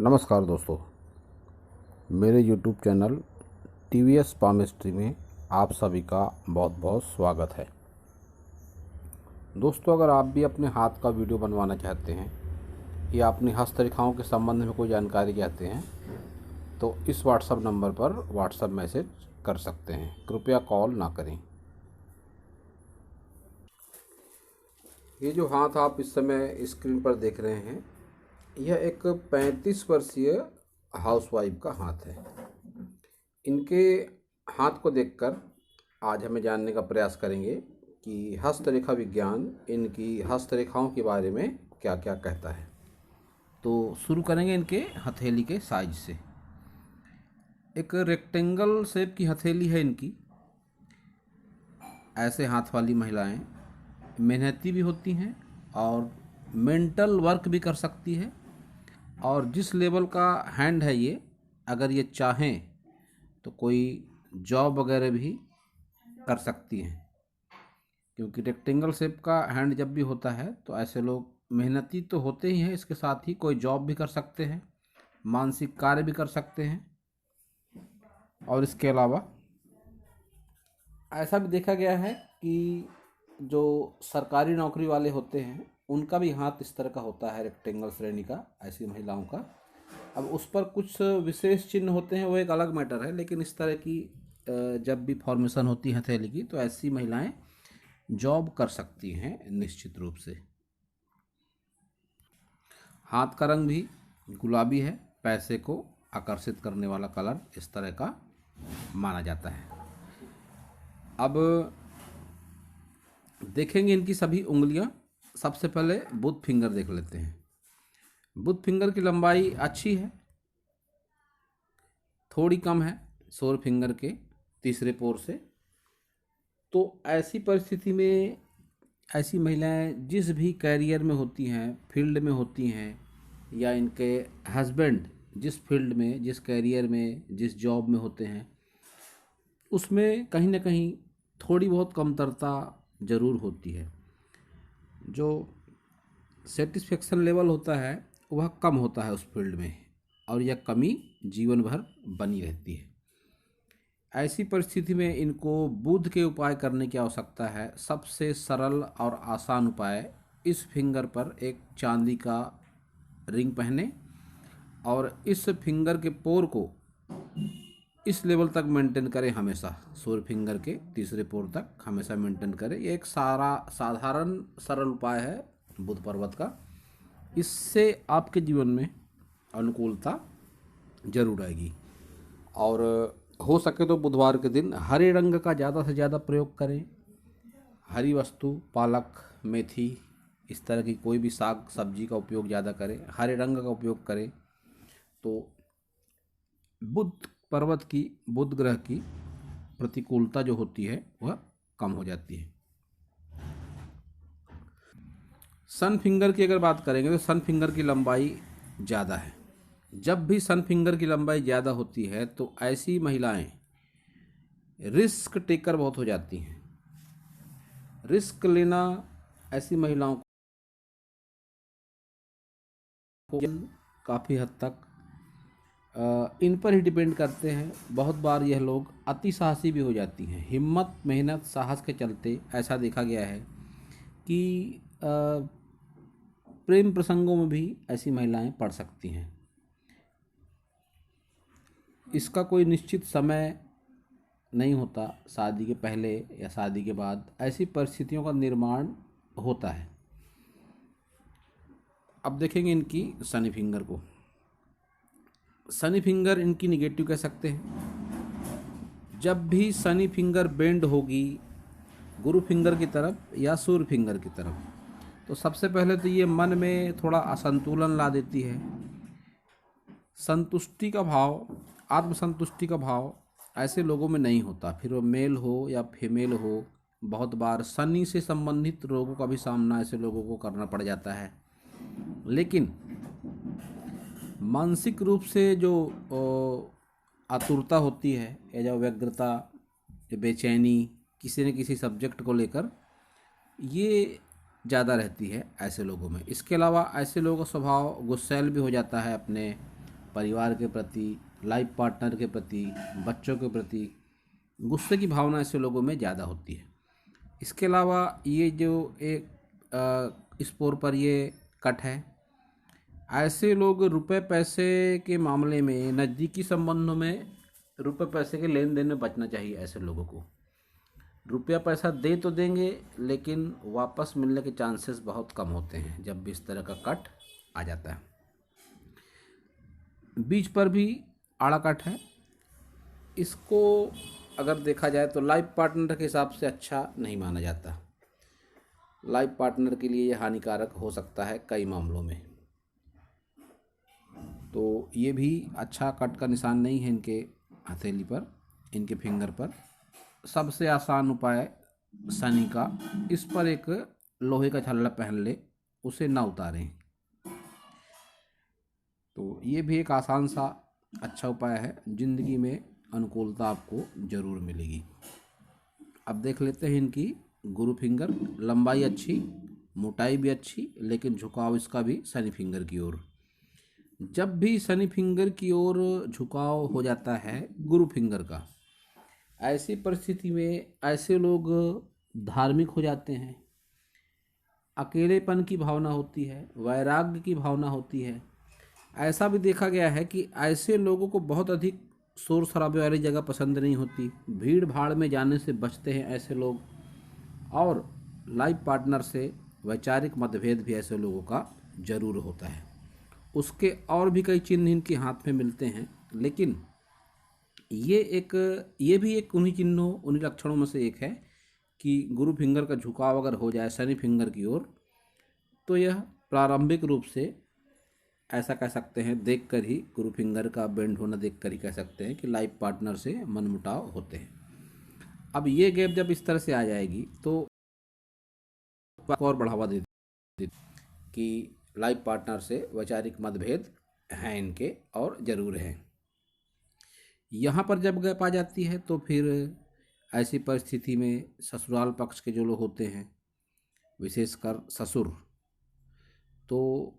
नमस्कार दोस्तों, मेरे YouTube चैनल TVS पामिस्ट्री में आप सभी का बहुत बहुत स्वागत है। दोस्तों, अगर आप भी अपने हाथ का वीडियो बनवाना चाहते हैं या अपनी हस्तरेखाओं के संबंध में कोई जानकारी चाहते हैं तो इस व्हाट्सएप नंबर पर व्हाट्सएप मैसेज कर सकते हैं। कृपया कॉल ना करें। ये जो हाथ आप इस समय स्क्रीन पर देख रहे हैं, यह एक 35 वर्षीय हाउसवाइफ का हाथ है। इनके हाथ को देखकर आज हमें जानने का प्रयास करेंगे कि हस्तरेखा विज्ञान इनकी हस्तरेखाओं के बारे में क्या क्या कहता है। तो शुरू करेंगे इनके हथेली के साइज से। एक रेक्टेंगल शेप की हथेली है इनकी। ऐसे हाथ वाली महिलाएं मेहनती भी होती हैं और मेंटल वर्क भी कर सकती है, और जिस लेवल का हैंड है ये, अगर ये चाहें तो कोई जॉब वगैरह भी कर सकती हैं। क्योंकि रेक्टेंगल शेप का हैंड जब भी होता है तो ऐसे लोग मेहनती तो होते ही हैं, इसके साथ ही कोई जॉब भी कर सकते हैं, मानसिक कार्य भी कर सकते हैं। और इसके अलावा ऐसा भी देखा गया है कि जो सरकारी नौकरी वाले होते हैं उनका भी हाथ इस तरह का होता है, रेक्टेंगल श्रेणी का, ऐसी महिलाओं का। अब उस पर कुछ विशेष चिन्ह होते हैं, वो एक अलग मैटर है, लेकिन इस तरह की जब भी फॉर्मेशन होती है हथेली की तो ऐसी महिलाएं जॉब कर सकती हैं निश्चित रूप से। हाथ का रंग भी गुलाबी है। पैसे को आकर्षित करने वाला कलर इस तरह का माना जाता है। अब देखेंगे इनकी सभी उंगलियां। सबसे पहले बुध फिंगर देख लेते हैं। बुध फिंगर की लंबाई अच्छी है, थोड़ी कम है शोर फिंगर के तीसरे पोर से। तो ऐसी परिस्थिति में ऐसी महिलाएं जिस भी कैरियर में होती हैं, फील्ड में होती हैं, या इनके हस्बैंड जिस फील्ड में, जिस कैरियर में, जिस जॉब में होते हैं, उसमें कहीं ना कहीं थोड़ी बहुत कमतरता ज़रूर होती है। जो सेटिस्फेक्शन लेवल होता है वह कम होता है उस फील्ड में, और यह कमी जीवन भर बनी रहती है। ऐसी परिस्थिति में इनको बुध के उपाय करने की आवश्यकता है। सबसे सरल और आसान उपाय, इस फिंगर पर एक चांदी का रिंग पहने और इस फिंगर के पोर को इस लेवल तक मेंटेन करें हमेशा। शोर फिंगर के तीसरे पोर तक हमेशा मेंटेन करें। ये एक साधारण सरल उपाय है बुध पर्वत का। इससे आपके जीवन में अनुकूलता जरूर आएगी। और हो सके तो बुधवार के दिन हरे रंग का ज़्यादा से ज़्यादा प्रयोग करें। हरी वस्तु, पालक, मेथी, इस तरह की कोई भी साग सब्जी का उपयोग ज़्यादा करें, हरे रंग का उपयोग करें, तो बुध पर्वत की, बुध ग्रह की प्रतिकूलता जो होती है वह कम हो जाती है। सन फिंगर की अगर बात करेंगे तो सन फिंगर की लंबाई ज़्यादा है। जब भी सन फिंगर की लंबाई ज़्यादा होती है तो ऐसी महिलाएं रिस्क टेकर बहुत हो जाती हैं। रिस्क लेना ऐसी महिलाओं को काफ़ी हद तक इन पर ही डिपेंड करते हैं। बहुत बार यह लोग अति साहसी भी हो जाती हैं। हिम्मत, मेहनत, साहस के चलते ऐसा देखा गया है कि प्रेम प्रसंगों में भी ऐसी महिलाएं पड़ सकती हैं। इसका कोई निश्चित समय नहीं होता, शादी के पहले या शादी के बाद ऐसी परिस्थितियों का निर्माण होता है। अब देखेंगे इनकी शनि फिंगर को। शनि फिंगर इनकी निगेटिव कह सकते हैं। जब भी शनि फिंगर बेंड होगी गुरु फिंगर की तरफ या सूर्य फिंगर की तरफ, तो सबसे पहले तो ये मन में थोड़ा असंतुलन ला देती है। संतुष्टि का भाव, आत्मसंतुष्टि का भाव ऐसे लोगों में नहीं होता। फिर वो मेल हो या फीमेल हो, बहुत बार शनि से संबंधित रोगों का भी सामना ऐसे लोगों को करना पड़ जाता है। लेकिन मानसिक रूप से जो आतुरता होती है या जो व्यग्रता, बेचैनी किसी न किसी सब्जेक्ट को लेकर, ये ज़्यादा रहती है ऐसे लोगों में। इसके अलावा ऐसे लोगों का स्वभाव गुस्सैल भी हो जाता है अपने परिवार के प्रति, लाइफ पार्टनर के प्रति, बच्चों के प्रति गुस्से की भावना ऐसे लोगों में ज़्यादा होती है। इसके अलावा ये जो एक स्पोर पर ये कट है, ऐसे लोग रुपए पैसे के मामले में, नज़दीकी संबंधों में रुपए पैसे के लेन देन में बचना चाहिए। ऐसे लोगों को रुपया पैसा दे तो देंगे, लेकिन वापस मिलने के चांसेस बहुत कम होते हैं जब भी इस तरह का कट आ जाता है। बीच पर भी आड़ा कट है। इसको अगर देखा जाए तो लाइफ पार्टनर के हिसाब से अच्छा नहीं माना जाता। लाइफ पार्टनर के लिए ये हानिकारक हो सकता है कई मामलों में। तो ये भी अच्छा कट का निशान नहीं है इनके हथेली पर, इनके फिंगर पर। सबसे आसान उपाय शनि का, इस पर एक लोहे का छल्ला पहन ले, उसे ना उतारें। तो ये भी एक आसान सा अच्छा उपाय है। जिंदगी में अनुकूलता आपको जरूर मिलेगी। अब देख लेते हैं इनकी गुरु फिंगर। लंबाई अच्छी, मोटाई भी अच्छी, लेकिन झुकाव इसका भी शनि फिंगर की ओर। जब भी शनि फिंगर की ओर झुकाव हो जाता है गुरु फिंगर का, ऐसी परिस्थिति में ऐसे लोग धार्मिक हो जाते हैं, अकेलेपन की भावना होती है, वैराग्य की भावना होती है। ऐसा भी देखा गया है कि ऐसे लोगों को बहुत अधिक शोर शराबे वाली जगह पसंद नहीं होती, भीड़ भाड़ में जाने से बचते हैं ऐसे लोग। और लाइफ पार्टनर से वैचारिक मतभेद भी ऐसे लोगों का जरूर होता है। उसके और भी कई चिन्ह इनके हाथ में मिलते हैं, लेकिन ये भी एक उन्हीं चिन्हों, उन्हीं लक्षणों में से एक है कि गुरु फिंगर का झुकाव अगर हो जाए शनि फिंगर की ओर, तो यह प्रारंभिक रूप से ऐसा कह सकते हैं, देखकर ही गुरु फिंगर का बेंड होना देखकर ही कह सकते हैं कि लाइफ पार्टनर से मनमुटाव होते हैं। अब ये गैप जब इस तरह से आ जाएगी तो और बढ़ावा दे कि लाइफ पार्टनर से वैचारिक मतभेद हैं इनके, और ज़रूर हैं। यहाँ पर जब गैप आ जाती है तो फिर ऐसी परिस्थिति में ससुराल पक्ष के जो लोग होते हैं, विशेषकर ससुर, तो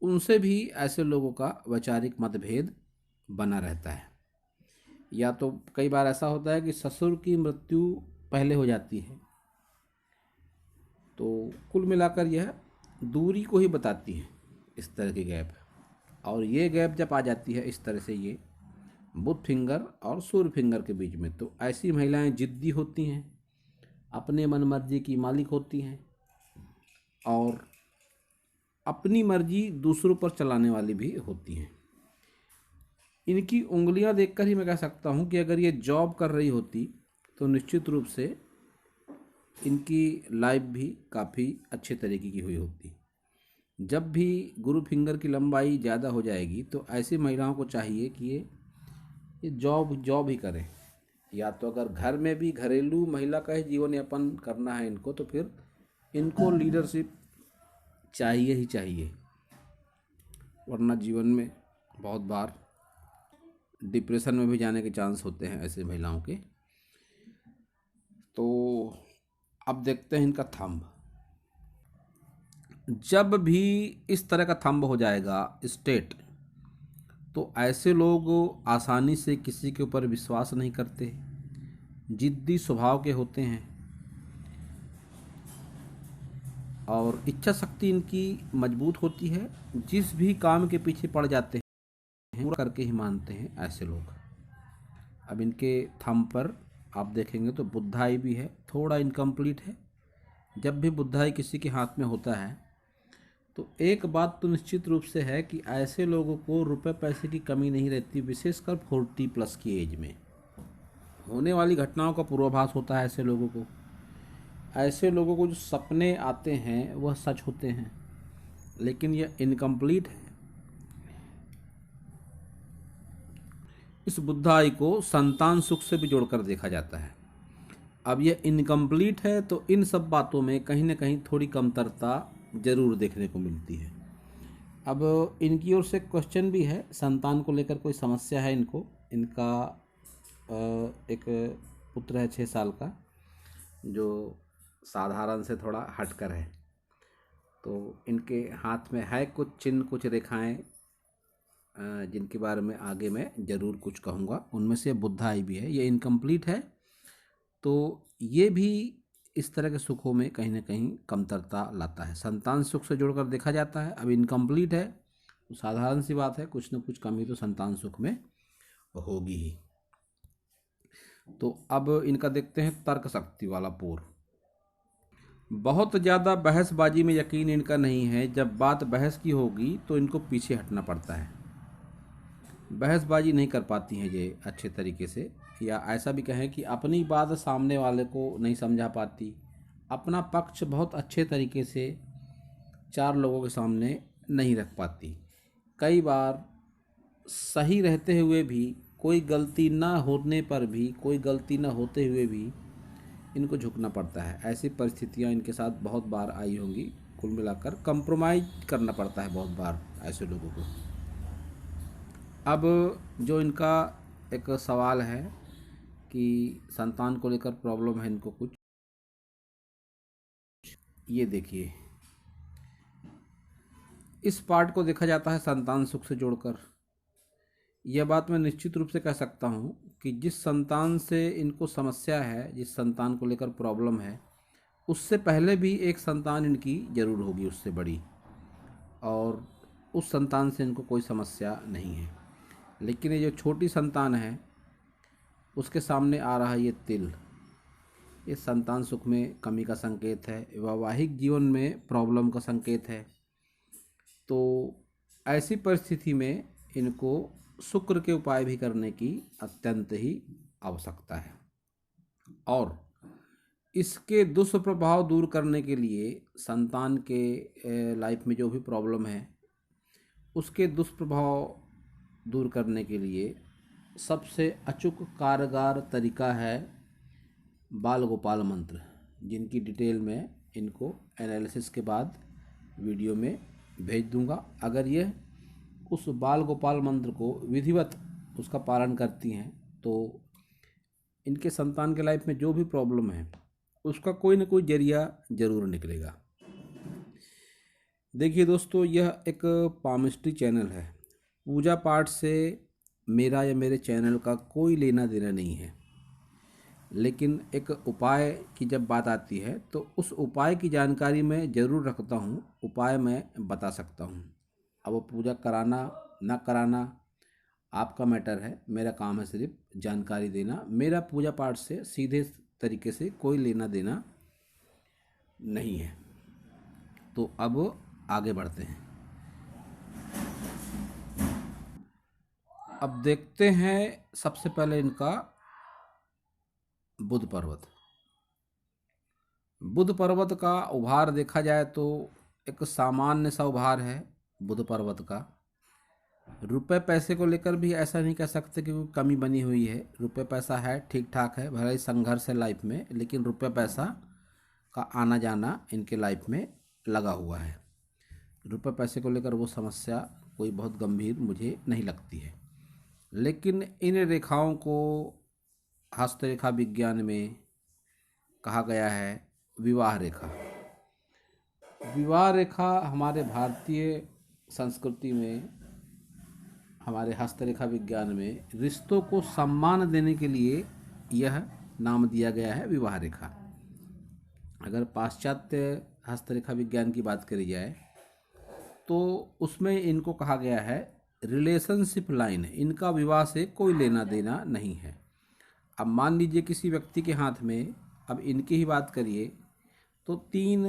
उनसे भी ऐसे लोगों का वैचारिक मतभेद बना रहता है। या तो कई बार ऐसा होता है कि ससुर की मृत्यु पहले हो जाती है। तो कुल मिलाकर यह दूरी को ही बताती है, इस तरह की गैप। और ये गैप जब आ जाती है इस तरह से, ये बुध फिंगर और सूर्य फिंगर के बीच में, तो ऐसी महिलाएं जिद्दी होती हैं, अपने मन मर्जी की मालिक होती हैं, और अपनी मर्जी दूसरों पर चलाने वाली भी होती हैं। इनकी उंगलियां देखकर ही मैं कह सकता हूं कि अगर ये जॉब कर रही होती तो निश्चित रूप से इनकी लाइफ भी काफ़ी अच्छे तरीके की हुई होती। जब भी गुरु फिंगर की लंबाई ज़्यादा हो जाएगी तो ऐसी महिलाओं को चाहिए कि ये जॉब ही करें। या तो अगर घर में भी घरेलू महिला का ही जीवन यापन करना है इनको, तो फिर इनको लीडरशिप चाहिए ही चाहिए, वरना जीवन में बहुत बार डिप्रेशन में भी जाने के चांस होते हैं ऐसे महिलाओं के। तो अब देखते हैं इनका थंब। जब भी इस तरह का थंब हो जाएगा स्ट्रेट, तो ऐसे लोग आसानी से किसी के ऊपर विश्वास नहीं करते, जिद्दी स्वभाव के होते हैं, और इच्छा शक्ति इनकी मजबूत होती है। जिस भी काम के पीछे पड़ जाते हैं पूरा करके ही मानते हैं ऐसे लोग। अब इनके थंब पर आप देखेंगे तो बुधाई भी है, थोड़ा इनकम्प्लीट है। जब भी बुधाई किसी के हाथ में होता है तो एक बात तो निश्चित रूप से है कि ऐसे लोगों को रुपए पैसे की कमी नहीं रहती, विशेषकर 40+ की एज में होने वाली घटनाओं का पूर्वाभास होता है ऐसे लोगों को। ऐसे लोगों को जो सपने आते हैं वह सच होते हैं, लेकिन यह इनकम्प्लीट है। इस बुधाई को संतान सुख से भी जोड़कर देखा जाता है। अब यह इनकम्प्लीट है तो इन सब बातों में कहीं ना कहीं थोड़ी कमतरता जरूर देखने को मिलती है। अब इनकी ओर से क्वेश्चन भी है, संतान को लेकर कोई समस्या है इनको। इनका एक पुत्र है 6 साल का, जो साधारण से थोड़ा हटकर है। तो इनके हाथ में है कुछ चिन्ह, कुछ रेखाएं जिनके बारे में आगे मैं ज़रूर कुछ कहूँगा। उनमें से बुद्धा आई भी है, ये इनकम्प्लीट है, तो ये भी इस तरह के सुखों में कहीं ना कहीं कमतरता लाता है। संतान सुख से जोड़कर देखा जाता है, अब इनकम्प्लीट है तो साधारण सी बात है, कुछ न कुछ कमी तो संतान सुख में होगी ही। तो अब इनका देखते हैं तर्क शक्ति वाला पोर। बहुत ज़्यादा बहसबाजी में यकीन इनका नहीं है, जब बात बहस की होगी तो इनको पीछे हटना पड़ता है। बहसबाजी नहीं कर पाती हैं ये अच्छे तरीके से, या ऐसा भी कहें कि अपनी बात सामने वाले को नहीं समझा पाती, अपना पक्ष बहुत अच्छे तरीके से चार लोगों के सामने नहीं रख पाती। कई बार सही रहते हुए भी, कोई गलती ना होने पर भी, कोई गलती ना होते हुए भी इनको झुकना पड़ता है। ऐसी परिस्थितियां इनके साथ बहुत बार आई होंगी। कुल मिलाकर कंप्रोमाइज करना पड़ता है बहुत बार ऐसे लोगों को। अब जो इनका एक सवाल है कि संतान को लेकर प्रॉब्लम है इनको कुछ, ये देखिए, इस पार्ट को देखा जाता है संतान सुख से जोड़कर। यह बात मैं निश्चित रूप से कह सकता हूँ कि जिस संतान से इनको समस्या है, जिस संतान को लेकर प्रॉब्लम है, उससे पहले भी एक संतान इनकी ज़रूर होगी उससे बड़ी, और उस संतान से इनको कोई समस्या नहीं है। लेकिन ये जो छोटी संतान है उसके सामने आ रहा है ये तिल, ये संतान सुख में कमी का संकेत है, वैवाहिक जीवन में प्रॉब्लम का संकेत है। तो ऐसी परिस्थिति में इनको शुक्र के उपाय भी करने की अत्यंत ही आवश्यकता है। और इसके दुष्प्रभाव दूर करने के लिए, संतान के लाइफ में जो भी प्रॉब्लम है उसके दुष्प्रभाव दूर करने के लिए सबसे अचूक कारगर तरीका है बाल गोपाल मंत्र, जिनकी डिटेल में इनको एनालिसिस के बाद वीडियो में भेज दूंगा। अगर ये उस बाल गोपाल मंत्र को विधिवत उसका पालन करती हैं तो इनके संतान के लाइफ में जो भी प्रॉब्लम है उसका कोई ना कोई जरिया ज़रूर निकलेगा। देखिए दोस्तों, यह एक पामिस्ट्री चैनल है। पूजा पाठ से मेरा या मेरे चैनल का कोई लेना देना नहीं है, लेकिन एक उपाय की जब बात आती है तो उस उपाय की जानकारी मैं ज़रूर रखता हूँ, उपाय मैं बता सकता हूँ। अब वो पूजा कराना ना कराना आपका मैटर है, मेरा काम है सिर्फ जानकारी देना। मेरा पूजा पाठ से सीधे तरीके से कोई लेना देना नहीं है। तो अब आगे बढ़ते हैं। अब देखते हैं सबसे पहले इनका बुध पर्वत। बुध पर्वत का उभार देखा जाए तो एक सामान्य सा उभार है बुध पर्वत का। रुपए पैसे को लेकर भी ऐसा नहीं कह सकते कि कोई कमी बनी हुई है। रुपए पैसा है, ठीक ठाक है, भले ही संघर्ष है लाइफ में, लेकिन रुपए पैसा का आना जाना इनके लाइफ में लगा हुआ है। रुपए पैसे को लेकर वो समस्या कोई बहुत गंभीर मुझे नहीं लगती है। लेकिन इन रेखाओं को हस्तरेखा विज्ञान में कहा गया है विवाह रेखा। विवाह रेखा हमारे भारतीय संस्कृति में, हमारे हस्तरेखा विज्ञान में रिश्तों को सम्मान देने के लिए यह नाम दिया गया है विवाह रेखा। अगर पाश्चात्य हस्तरेखा विज्ञान की बात करी जाए तो उसमें इनको कहा गया है रिलेशनशिप लाइन। इनका विवाह से कोई लेना देना नहीं है। अब मान लीजिए किसी व्यक्ति के हाथ में, अब इनकी ही बात करिए तो 3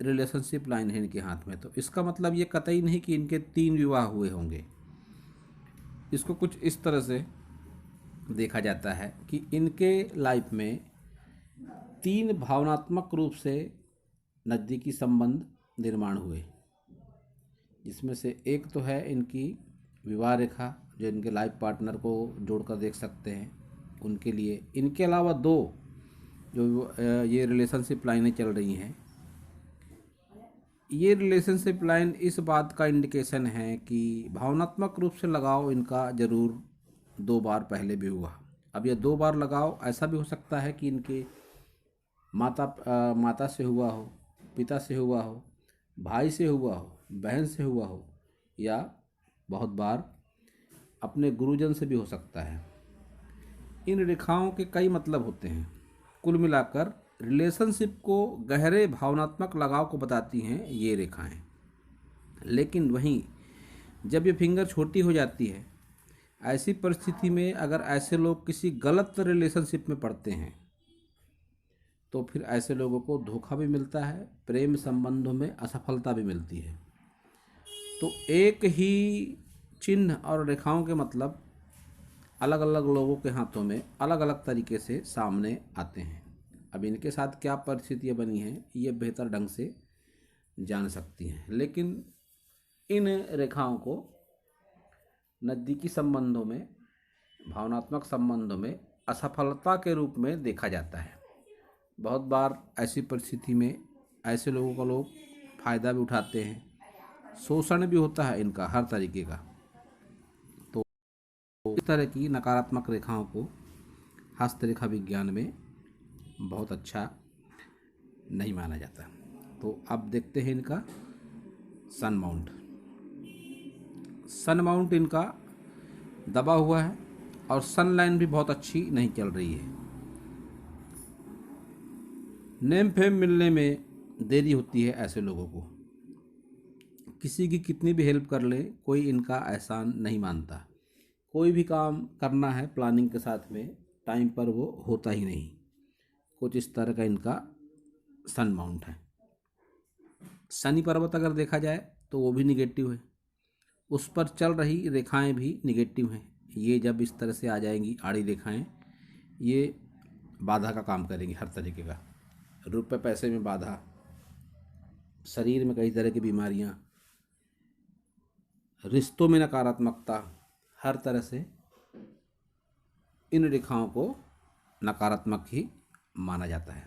रिलेशनशिप लाइन है इनके हाथ में, तो इसका मतलब ये कतई नहीं कि इनके 3 विवाह हुए होंगे। इसको कुछ इस तरह से देखा जाता है कि इनके लाइफ में 3 भावनात्मक रूप से नज़दीकी संबंध निर्माण हुए, जिसमें से एक तो है इनकी विवाह रेखा जो इनके लाइफ पार्टनर को जोड़कर देख सकते हैं उनके लिए। इनके अलावा 2 जो ये रिलेशनशिप लाइनें चल रही हैं, ये रिलेशनशिप लाइन इस बात का इंडिकेशन है कि भावनात्मक रूप से लगाव इनका ज़रूर 2 बार पहले भी हुआ। अब ये 2 बार लगाव ऐसा भी हो सकता है कि इनके माता से हुआ हो, पिता से हुआ हो, भाई से हुआ हो, बहन से हुआ हो, या बहुत बार अपने गुरुजन से भी हो सकता है। इन रेखाओं के कई मतलब होते हैं। कुल मिलाकर रिलेशनशिप को गहरे भावनात्मक लगाव को बताती हैं ये रेखाएं। लेकिन वहीं जब ये फिंगर छोटी हो जाती है, ऐसी परिस्थिति में अगर ऐसे लोग किसी गलत रिलेशनशिप में पड़ते हैं तो फिर ऐसे लोगों को धोखा भी मिलता है, प्रेम संबंधों में असफलता भी मिलती है। तो एक ही चिन्ह और रेखाओं के मतलब अलग अलग लोगों के हाथों में अलग अलग तरीके से सामने आते हैं। अब इनके साथ क्या परिस्थितियाँ बनी हैं ये बेहतर ढंग से जान सकती हैं, लेकिन इन रेखाओं को नज़दीकी संबंधों में, भावनात्मक संबंधों में असफलता के रूप में देखा जाता है। बहुत बार ऐसी परिस्थिति में ऐसे लोगों का लोग फ़ायदा भी उठाते हैं, शोषण भी होता है इनका हर तरीके का। तो इस तरह की नकारात्मक रेखाओं को हस्तरेखा विज्ञान में बहुत अच्छा नहीं माना जाता। तो अब देखते हैं इनका सन माउंट। सन माउंट इनका दबा हुआ है और सन लाइन भी बहुत अच्छी नहीं चल रही है। नेम फेम मिलने में देरी होती है ऐसे लोगों को। किसी की कितनी भी हेल्प कर ले कोई इनका एहसान नहीं मानता। कोई भी काम करना है प्लानिंग के साथ में, टाइम पर वो होता ही नहीं। कुछ इस तरह का इनका सन माउंट है। शनि पर्वत अगर देखा जाए तो वो भी निगेटिव है, उस पर चल रही रेखाएं भी निगेटिव हैं। ये जब इस तरह से आ जाएंगी आड़ी रेखाएं, ये बाधा का काम करेंगी हर तरीके का। रुपये पैसे में बाधा, शरीर में कई तरह की बीमारियां, रिश्तों में नकारात्मकता, हर तरह से इन रेखाओं को नकारात्मक ही माना जाता है।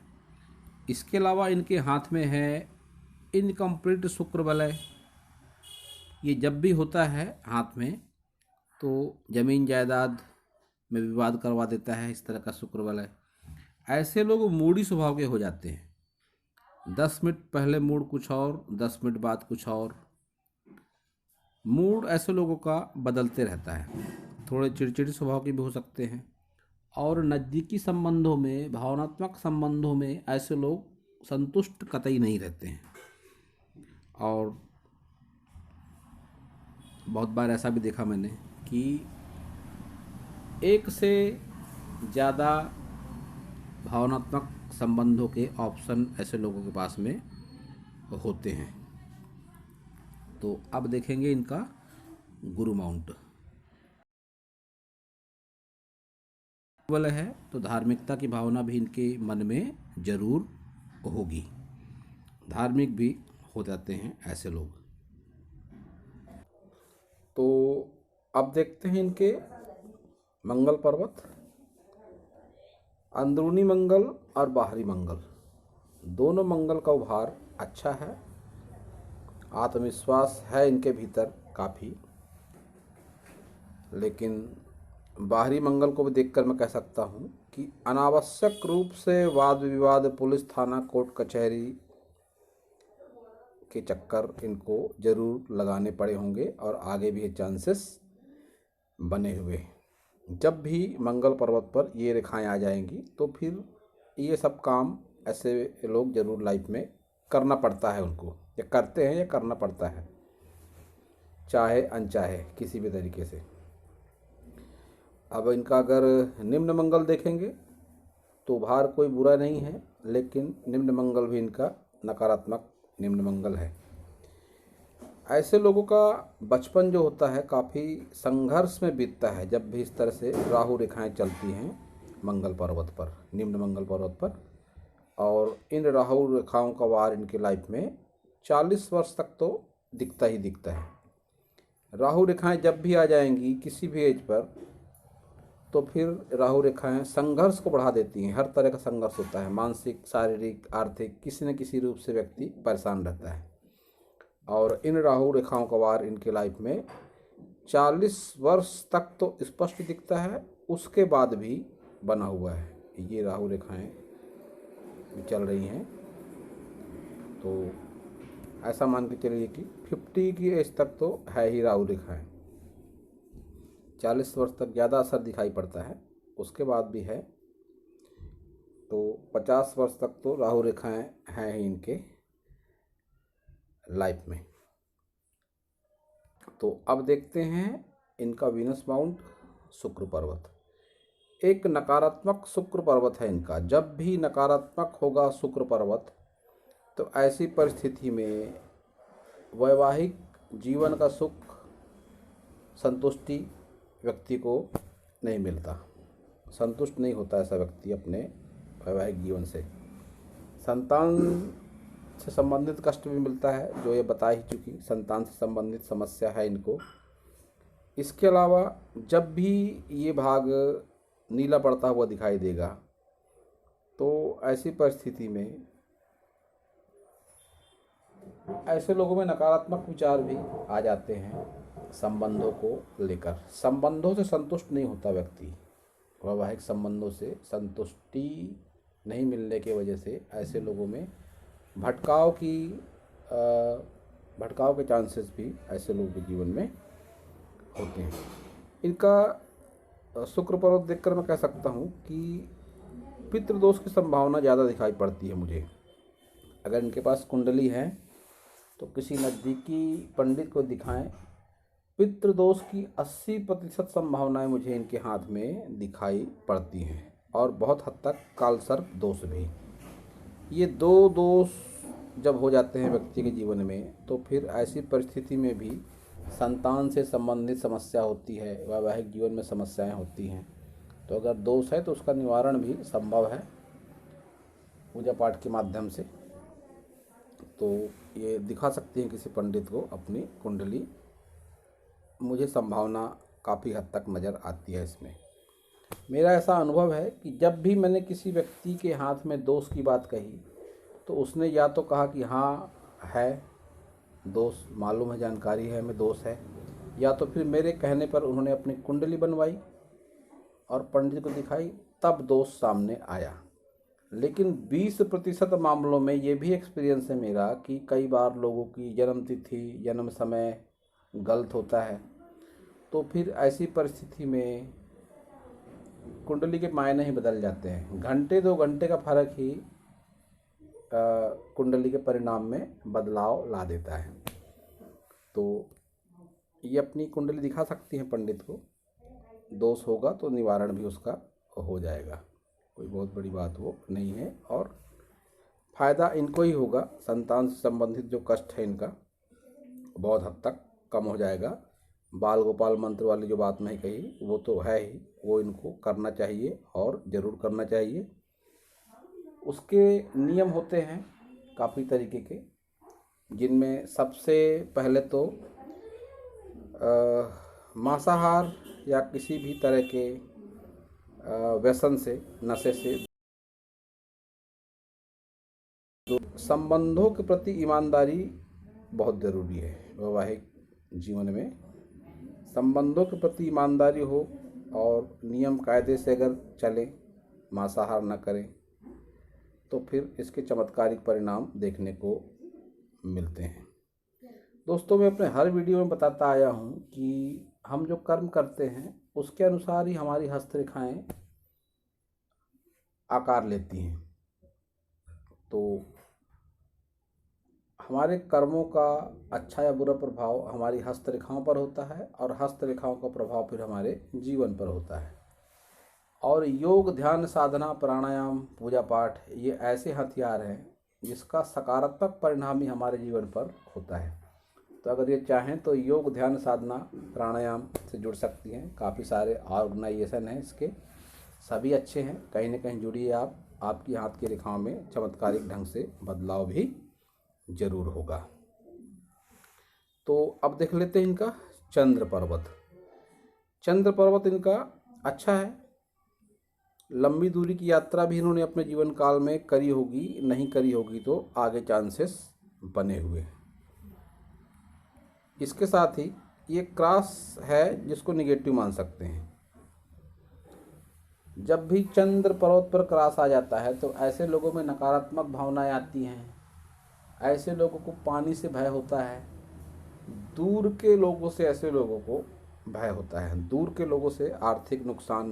इसके अलावा इनके हाथ में है इनकम्प्लीट शुक्र वलय। ये जब भी होता है हाथ में तो ज़मीन जायदाद में विवाद करवा देता है, इस तरह का शुक्र वलय। ऐसे लोग मूडी स्वभाव के हो जाते हैं। 10 मिनट पहले मूड कुछ और, 10 मिनट बाद कुछ और। मूड ऐसे लोगों का बदलते रहता है। थोड़े चिड़चिड़े स्वभाव के भी हो सकते हैं। और नज़दीकी संबंधों में, भावनात्मक संबंधों में ऐसे लोग संतुष्ट कतई नहीं रहते हैं। और बहुत बार ऐसा भी देखा मैंने कि एक से ज़्यादा भावनात्मक संबंधों के ऑप्शन ऐसे लोगों के पास में होते हैं। तो अब देखेंगे इनका गुरु माउंट वाला है, तो धार्मिकता की भावना भी इनके मन में जरूर होगी। धार्मिक भी हो जाते हैं ऐसे लोग। तो अब देखते हैं इनके मंगल पर्वत। अंदरूनी मंगल और बाहरी मंगल, दोनों मंगल का उभार अच्छा है। आत्मविश्वास है इनके भीतर काफ़ी। लेकिन बाहरी मंगल को भी देखकर मैं कह सकता हूँ कि अनावश्यक रूप से वाद विवाद, पुलिस थाना, कोर्ट कचहरी के चक्कर इनको ज़रूर लगाने पड़े होंगे और आगे भी ये चांसेस बने हुए। जब भी मंगल पर्वत पर ये रेखाएं आ जाएंगी तो फिर ये सब काम ऐसे लोग ज़रूर लाइफ में करना पड़ता है उनको, या करते हैं या करना पड़ता है, चाहे अनचाहे किसी भी तरीके से। अब इनका अगर निम्न मंगल देखेंगे तो उभार कोई बुरा नहीं है, लेकिन निम्न मंगल भी इनका नकारात्मक निम्न मंगल है। ऐसे लोगों का बचपन जो होता है काफ़ी संघर्ष में बीतता है जब भी इस तरह से राहु रेखाएं चलती हैं मंगल पर्वत पर, निम्न मंगल पर्वत पर। और इन राहु रेखाओं का वार इनके लाइफ में 40 वर्ष तक तो दिखता ही दिखता है। राहु रेखाएं जब भी आ जाएंगी किसी भी एज पर तो फिर राहु रेखाएं संघर्ष को बढ़ा देती हैं। हर तरह का संघर्ष होता है, मानसिक, शारीरिक, आर्थिक, किसी न किसी रूप से व्यक्ति परेशान रहता है। और इन राहु रेखाओं का वार इनके लाइफ में 40 वर्ष तक तो स्पष्ट दिखता है, उसके बाद भी बना हुआ है। ये राहु रेखाएं चल रही हैं तो ऐसा मान के चलिए कि 50 की एज तक तो है ही राहु रेखाएं। 40 वर्ष तक ज़्यादा असर दिखाई पड़ता है, उसके बाद भी है। तो 50 वर्ष तक तो राहु रेखाएं हैं ही इनके लाइफ में। तो अब देखते हैं इनका वीनस माउंट शुक्र पर्वत। एक नकारात्मक शुक्र पर्वत है इनका। जब भी नकारात्मक होगा शुक्र पर्वत, तो ऐसी परिस्थिति में वैवाहिक जीवन का सुख, संतुष्टि व्यक्ति को नहीं मिलता, संतुष्ट नहीं होता ऐसा व्यक्ति अपने वैवाहिक जीवन से। संतान से संबंधित कष्ट भी मिलता है, जो ये बता ही चुकी, संतान से संबंधित समस्या है इनको। इसके अलावा जब भी ये भाग नीला पड़ता हुआ दिखाई देगा, तो ऐसी परिस्थिति में ऐसे लोगों में नकारात्मक विचार भी आ जाते हैं संबंधों को लेकर। संबंधों से संतुष्ट नहीं होता व्यक्ति, वैवाहिक संबंधों से संतुष्टि नहीं मिलने की वजह से ऐसे लोगों में भटकाव के चांसेस भी ऐसे लोगों के जीवन में होते हैं। इनका शुक्र पर्वत देखकर मैं कह सकता हूँ कि पितृदोष की संभावना ज़्यादा दिखाई पड़ती है मुझे। अगर इनके पास कुंडली है तो किसी नज़दीकी पंडित को दिखाएं। पितृदोष की 80% संभावनाएं मुझे इनके हाथ में दिखाई पड़ती हैं, और बहुत हद तक कालसर्प दोष भी। ये दो दोष जब हो जाते हैं व्यक्ति के जीवन में, तो फिर ऐसी परिस्थिति में भी संतान से संबंधित समस्या होती है, वैवाहिक जीवन में समस्याएं होती हैं। तो अगर दोष है तो उसका निवारण भी संभव है पूजा पाठ के माध्यम से। तो ये दिखा सकती हैं किसी पंडित को अपनी कुंडली। मुझे संभावना काफ़ी हद तक नज़र आती है इसमें। मेरा ऐसा अनुभव है कि जब भी मैंने किसी व्यक्ति के हाथ में दोष की बात कही, तो उसने या तो कहा कि हाँ है दोष, मालूम है, जानकारी है हमें दोष है, या तो फिर मेरे कहने पर उन्होंने अपनी कुंडली बनवाई और पंडित को दिखाई, तब दोष सामने आया। लेकिन 20% मामलों में ये भी एक्सपीरियंस है मेरा कि कई बार लोगों की जन्म तिथि, जन्म समय गलत होता है। तो फिर ऐसी परिस्थिति में कुंडली के मायने ही बदल जाते हैं। घंटे 2 घंटे का फर्क ही कुंडली के परिणाम में बदलाव ला देता है। तो ये अपनी कुंडली दिखा सकती हैं पंडित को, दोष होगा तो निवारण भी उसका हो जाएगा, कोई बहुत बड़ी बात वो नहीं है। और फायदा इनको ही होगा, संतान से संबंधित जो कष्ट है इनका बहुत हद तक कम हो जाएगा। बाल गोपाल मंत्र वाली जो बात मैं कही वो तो है ही, वो इनको करना चाहिए और ज़रूर करना चाहिए। उसके नियम होते हैं काफ़ी तरीके के, जिनमें सबसे पहले तो मांसाहार या किसी भी तरह के व्यसन से, नशे से, तो संबंधों के प्रति ईमानदारी बहुत ज़रूरी है। वैवाहिक जीवन में संबंधों के प्रति ईमानदारी हो और नियम कायदे से अगर चलें, मांसाहार न करें, तो फिर इसके चमत्कारिक परिणाम देखने को मिलते हैं। दोस्तों, मैं अपने हर वीडियो में बताता आया हूँ कि हम जो कर्म करते हैं उसके अनुसार ही हमारी हस्तरेखाएं आकार लेती हैं। तो हमारे कर्मों का अच्छा या बुरा प्रभाव हमारी हस्तरेखाओं पर होता है, और हस्तरेखाओं का प्रभाव फिर हमारे जीवन पर होता है। और योग, ध्यान, साधना, प्राणायाम, पूजा पाठ ये ऐसे हथियार हैं जिसका सकारात्मक परिणाम ही हमारे जीवन पर होता है। तो अगर ये चाहें तो योग, ध्यान, साधना, प्राणायाम से जुड़ सकती हैं। काफ़ी सारे ऑर्गेनाइजेशन हैं इसके, सभी अच्छे हैं। कहीं ना कहीं जुड़िए आप, आपकी हाथ की रेखाओं में चमत्कारिक ढंग से बदलाव भी जरूर होगा। तो अब देख लेते हैं इनका चंद्र पर्वत। चंद्र पर्वत इनका अच्छा है। लंबी दूरी की यात्रा भी इन्होंने अपने जीवन काल में करी होगी, नहीं करी होगी तो आगे चांसेस बने हुए। इसके साथ ही ये क्रॉस है जिसको निगेटिव मान सकते हैं। जब भी चंद्र पर्वत पर क्रॉस आ जाता है तो ऐसे लोगों में नकारात्मक भावनाएं आती हैं। ऐसे लोगों को पानी से भय होता है। दूर के लोगों से ऐसे लोगों को भय होता है। दूर के लोगों से आर्थिक नुकसान,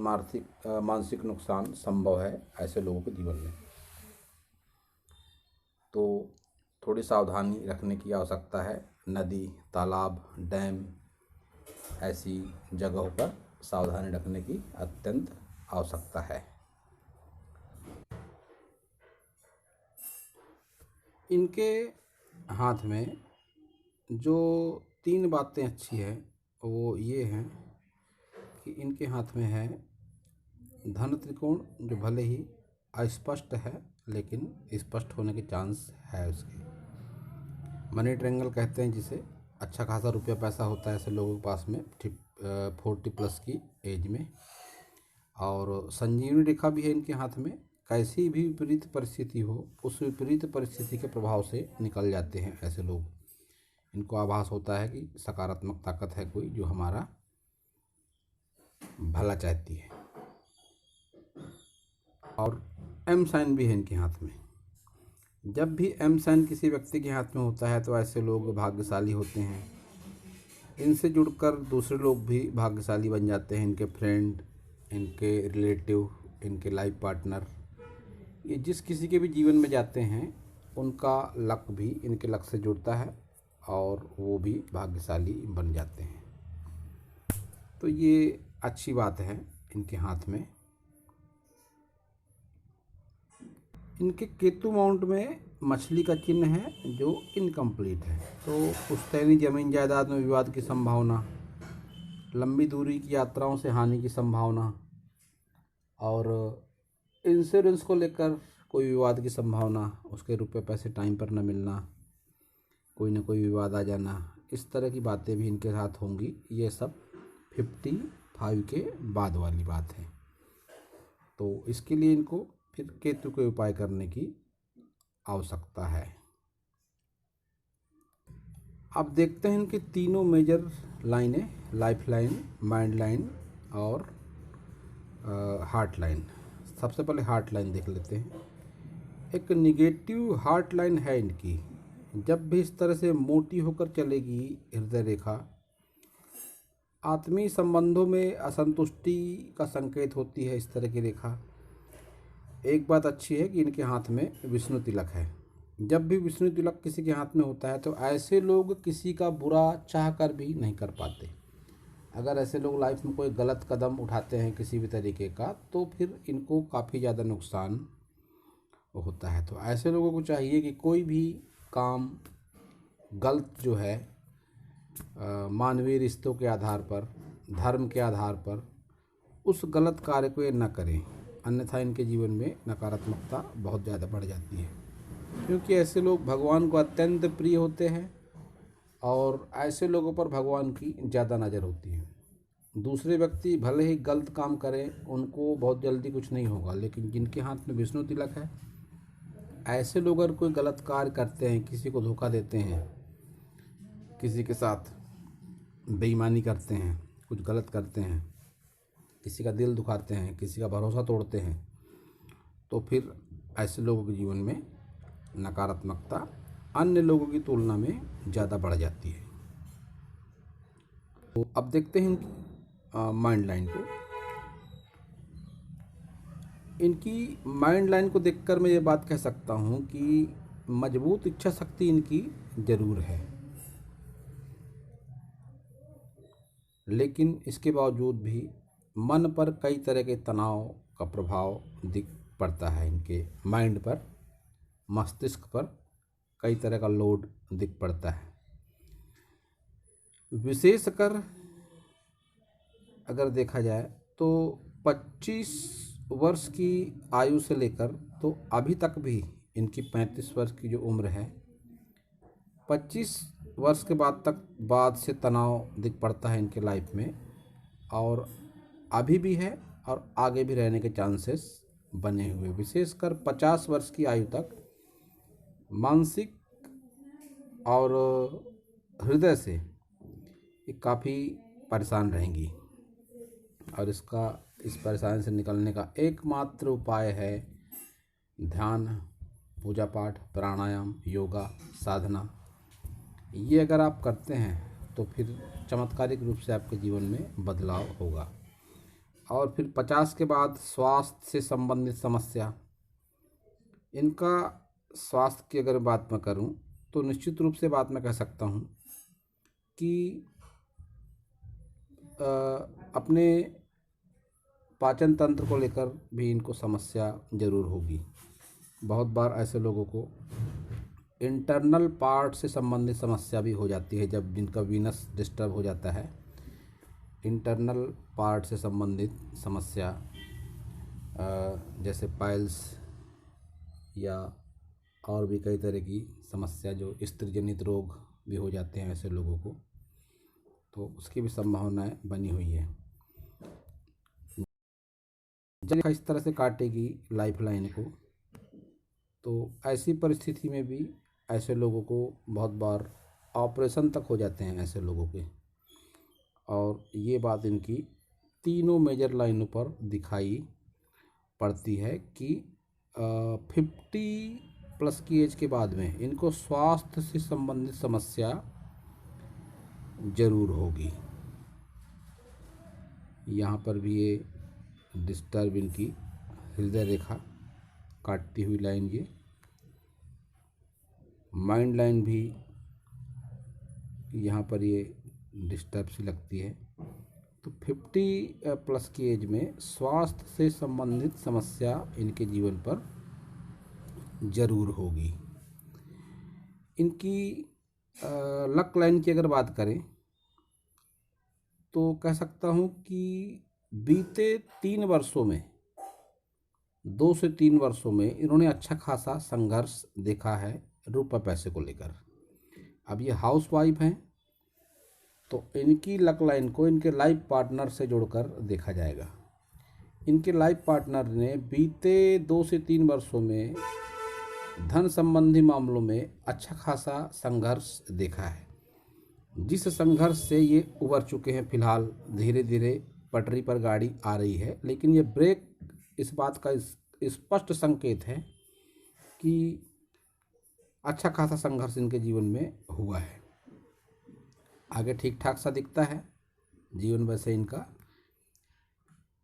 मानसिक नुकसान संभव है ऐसे लोगों के जीवन में। तो थोड़ी सावधानी रखने की आवश्यकता है। नदी, तालाब, डैम ऐसी जगहों पर सावधानी रखने की अत्यंत आवश्यकता है। इनके हाथ में जो 3 बातें अच्छी है वो ये हैं कि इनके हाथ में है धन त्रिकोण, जो भले ही अस्पष्ट है लेकिन स्पष्ट होने के चांस है उसके। मनी ट्रायंगल कहते हैं जिसे, अच्छा खासा रुपया पैसा होता है ऐसे लोगों के पास में 40+ की एज में। और संजीवनी रेखा भी है इनके हाथ में। कैसी भी विपरीत परिस्थिति हो, उस विपरीत परिस्थिति के प्रभाव से निकल जाते हैं ऐसे लोग। इनको आभास होता है कि सकारात्मक ताकत है कोई जो हमारा भला चाहती है। और एम साइन भी है इनके हाथ में। जब भी एम साइन किसी व्यक्ति के हाथ में होता है तो ऐसे लोग भाग्यशाली होते हैं। इनसे जुड़कर दूसरे लोग भी भाग्यशाली बन जाते हैं। इनके फ्रेंड, इनके रिलेटिव, इनके लाइफ पार्टनर, ये जिस किसी के भी जीवन में जाते हैं उनका लक भी इनके लक से जुड़ता है और वो भी भाग्यशाली बन जाते हैं। तो ये अच्छी बात है इनके हाथ में। इनके केतु माउंट में मछली का चिन्ह है जो इनकम्प्लीट है। तो पुश्तैनी जमीन जायदाद में विवाद की संभावना, लंबी दूरी की यात्राओं से हानि की संभावना, और इंश्योरेंस को लेकर कोई विवाद की संभावना, उसके रुपए पैसे टाइम पर न मिलना, कोई ना कोई विवाद आ जाना, इस तरह की बातें भी इनके साथ होंगी। ये सब 55 के बाद वाली बात है। तो इसके लिए इनको फिर केतु के उपाय करने की आवश्यकता है। अब देखते हैं इनके तीनों मेजर लाइनें, लाइफ लाइन, माइंड लाइन और हार्ट लाइन। सबसे पहले हार्ट लाइन देख लेते हैं। एक निगेटिव हार्ट लाइन है इनकी। जब भी इस तरह से मोटी होकर चलेगी हृदय रेखा, आत्मीय संबंधों में असंतुष्टि का संकेत होती है इस तरह की रेखा। एक बात अच्छी है कि इनके हाथ में विष्णु तिलक है। जब भी विष्णु तिलक किसी के हाथ में होता है तो ऐसे लोग किसी का बुरा चाह कर भी नहीं कर पाते। अगर ऐसे लोग लाइफ में कोई गलत कदम उठाते हैं किसी भी तरीके का, तो फिर इनको काफ़ी ज़्यादा नुकसान होता है। तो ऐसे लोगों को चाहिए कि कोई भी काम गलत जो है मानवीय रिश्तों के आधार पर, धर्म के आधार पर, उस गलत कार्य को ये न करें, अन्यथा इनके जीवन में नकारात्मकता बहुत ज़्यादा बढ़ जाती है। क्योंकि ऐसे लोग भगवान को अत्यंत प्रिय होते हैं और ऐसे लोगों पर भगवान की ज़्यादा नज़र होती है। दूसरे व्यक्ति भले ही गलत काम करें, उनको बहुत जल्दी कुछ नहीं होगा, लेकिन जिनके हाथ में विष्णु तिलक है, ऐसे लोग अगर कोई गलत कार्य करते हैं, किसी को धोखा देते हैं, किसी के साथ बेईमानी करते हैं, कुछ गलत करते हैं, किसी का दिल दुखाते हैं, किसी का भरोसा तोड़ते हैं, तो फिर ऐसे लोगों के जीवन में नकारात्मकता अन्य लोगों की तुलना में ज़्यादा बढ़ जाती है। तो अब देखते हैं माइंड लाइन को। इनकी माइंड लाइन को देखकर मैं ये बात कह सकता हूँ कि मजबूत इच्छा शक्ति इनकी ज़रूर है, लेकिन इसके बावजूद भी मन पर कई तरह के तनाव का प्रभाव दिख पड़ता है। इनके माइंड पर, मस्तिष्क पर कई तरह का लोड दिख पड़ता है। विशेषकर अगर देखा जाए तो 25 वर्ष की आयु से लेकर तो अभी तक भी इनकी 35 वर्ष की जो उम्र है, 25 वर्ष के बाद से तनाव दिख पड़ता है इनके लाइफ में, और अभी भी है और आगे भी रहने के चांसेस बने हुए। विशेषकर 50 वर्ष की आयु तक मानसिक और हृदय से ये काफ़ी परेशान रहेंगी, और इस परेशानी से निकलने का एकमात्र उपाय है ध्यान, पूजा पाठ, प्राणायाम, योगा, साधना। ये अगर आप करते हैं तो फिर चमत्कारिक रूप से आपके जीवन में बदलाव होगा। और फिर 50 के बाद स्वास्थ्य से संबंधित समस्या, इनका स्वास्थ्य की अगर बात मैं करूं तो निश्चित रूप से बात मैं कह सकता हूं कि अपने पाचन तंत्र को लेकर भी इनको समस्या ज़रूर होगी। बहुत बार ऐसे लोगों को इंटरनल पार्ट से संबंधित समस्या भी हो जाती है, जब जिनका वीनस डिस्टर्ब हो जाता है। इंटरनल पार्ट से संबंधित समस्या जैसे पाइल्स या और भी कई तरह की समस्या, जो स्त्री जनित रोग भी हो जाते हैं ऐसे लोगों को, तो उसकी भी संभावनाएं बनी हुई है। जब इस तरह से काटेगी लाइफ लाइन को, तो ऐसी परिस्थिति में भी ऐसे लोगों को बहुत बार ऑपरेशन तक हो जाते हैं ऐसे लोगों के। और ये बात इनकी तीनों मेजर लाइनों पर दिखाई पड़ती है कि 50+ की एज के बाद में इनको स्वास्थ्य से संबंधित समस्या ज़रूर होगी। यहाँ पर भी ये डिस्टर्ब इनकी हृदय रेखा काटती हुई लाइन, ये माइंड लाइन भी यहाँ पर ये डिस्टर्ब सी लगती है। तो 50+ की एज में स्वास्थ्य से संबंधित समस्या इनके जीवन पर ज़रूर होगी। इनकी लक लाइन की अगर बात करें तो कह सकता हूँ कि बीते 3 वर्षों में, 2 से 3 वर्षों में इन्होंने अच्छा खासा संघर्ष देखा है रुपये पैसे को लेकर। अब ये हाउस वाइफ हैं, तो इनकी लक लाइन को इनके लाइफ पार्टनर से जोड़कर देखा जाएगा। इनके लाइफ पार्टनर ने बीते 2 से 3 वर्षों में धन संबंधी मामलों में अच्छा खासा संघर्ष देखा है, जिस संघर्ष से ये उबर चुके हैं। फिलहाल धीरे धीरे पटरी पर गाड़ी आ रही है, लेकिन ये ब्रेक इस बात का स्पष्ट संकेत है कि अच्छा खासा संघर्ष इनके जीवन में हुआ है। आगे ठीक ठाक सा दिखता है जीवन, वैसे इनका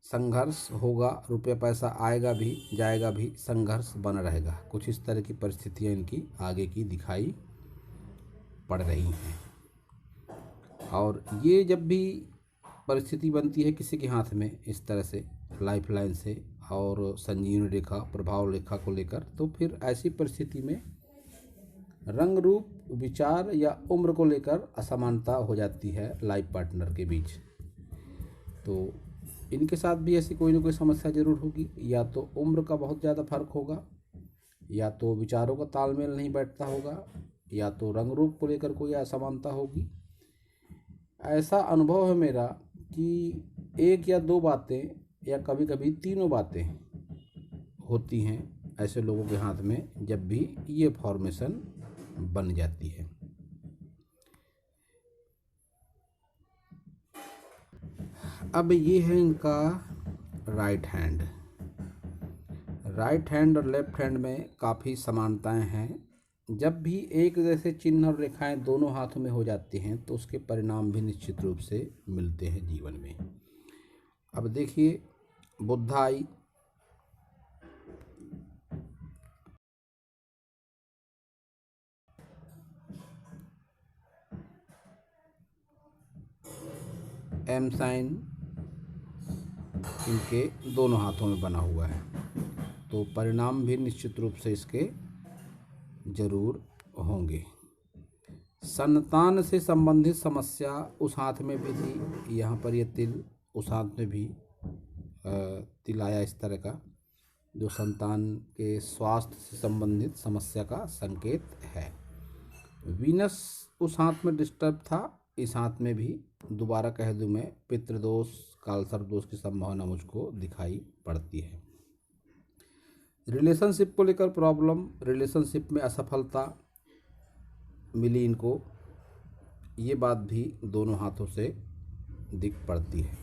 संघर्ष होगा, रुपया पैसा आएगा भी जाएगा भी, संघर्ष बना रहेगा। कुछ इस तरह की परिस्थितियाँ इनकी आगे की दिखाई पड़ रही हैं। और ये जब भी परिस्थिति बनती है किसी के हाथ में इस तरह से लाइफ लाइन से और संजीवनी रेखा, प्रभाव रेखा को लेकर, तो फिर ऐसी परिस्थिति में रंग रूप, विचार या उम्र को लेकर असमानता हो जाती है लाइफ पार्टनर के बीच। तो इनके साथ भी ऐसी कोई ना कोई समस्या जरूर होगी। या तो उम्र का बहुत ज़्यादा फर्क होगा, या तो विचारों का तालमेल नहीं बैठता होगा, या तो रंग रूप को लेकर कोई असमानता होगी। ऐसा अनुभव है मेरा कि 1 या 2 बातें या कभी कभी 3 बातें होती हैं ऐसे लोगों के हाथ में, जब भी ये फॉर्मेशन बन जाती है। अब ये है इनका राइट हैंड। राइट हैंड और लेफ्ट हैंड में काफ़ी समानताएं हैं। जब भी एक जैसे चिन्ह और रेखाएं दोनों हाथों में हो जाती हैं तो उसके परिणाम भी निश्चित रूप से मिलते हैं जीवन में। अब देखिए, बुधाई, एम साइन इनके दोनों हाथों में बना हुआ है, तो परिणाम भी निश्चित रूप से इसके जरूर होंगे। संतान से संबंधित समस्या उस हाथ में भी थी, यहाँ पर ये तिल, उस हाथ में भी तिल आया इस तरह का, जो संतान के स्वास्थ्य से संबंधित समस्या का संकेत है। वीनस उस हाथ में डिस्टर्ब था, इस हाथ में भी दोबारा कह दूं मैं, पितृदोष, कालसर्प दोष की संभावना मुझको दिखाई पड़ती है। रिलेशनशिप को लेकर प्रॉब्लम, रिलेशनशिप में असफलता मिली इनको, ये बात भी दोनों हाथों से दिख पड़ती है।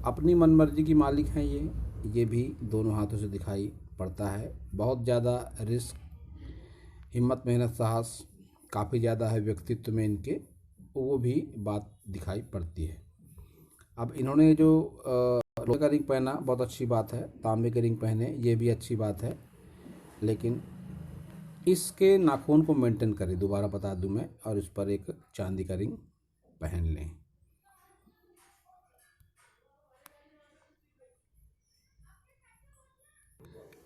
अपनी मनमर्जी की मालिक हैं ये भी दोनों हाथों से दिखाई पड़ता है। बहुत ज़्यादा रिस्क, हिम्मत, मेहनत, साहस काफ़ी ज़्यादा है व्यक्तित्व में इनके, वो भी बात दिखाई पड़ती है। अब इन्होंने जो लोहे का रिंग पहना बहुत अच्छी बात है, तांबे के रिंग पहने ये भी अच्छी बात है, लेकिन इसके नाखून को मेंटेन करें, दोबारा बता दूं मैं, और इस पर एक चांदी का रिंग पहन लें।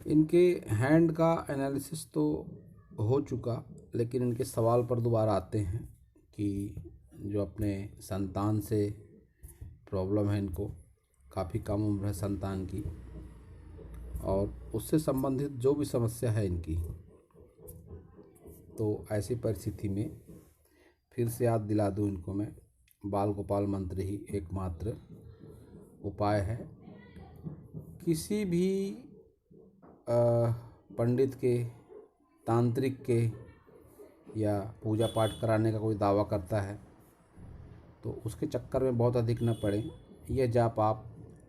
इनके हैंड का एनालिसिस तो हो चुका, लेकिन इनके सवाल पर दोबारा आते हैं कि जो अपने संतान से प्रॉब्लम है, इनको काफ़ी कम उम्र है संतान की, और उससे संबंधित जो भी समस्या है इनकी, तो ऐसी परिस्थिति में फिर से याद दिला दूं इनको मैं, बाल गोपाल मंत्र ही एकमात्र उपाय है। किसी भी पंडित के, तांत्रिक के या पूजा पाठ कराने का कोई दावा करता है तो उसके चक्कर में बहुत अधिक न पड़े। यह जाप आप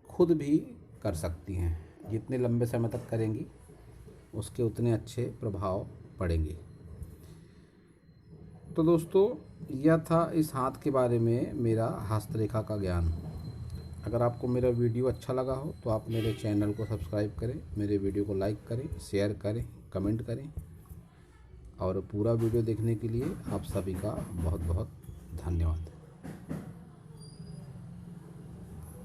खुद भी कर सकती हैं, जितने लंबे समय तक करेंगी उसके उतने अच्छे प्रभाव पड़ेंगे। तो दोस्तों, यह था इस हाथ के बारे में मेरा हस्तरेखा का ज्ञान। अगर आपको मेरा वीडियो अच्छा लगा हो तो आप मेरे चैनल को सब्सक्राइब करें, मेरे वीडियो को लाइक करें, शेयर करें, कमेंट करें, और पूरा वीडियो देखने के लिए आप सभी का बहुत बहुत धन्यवाद।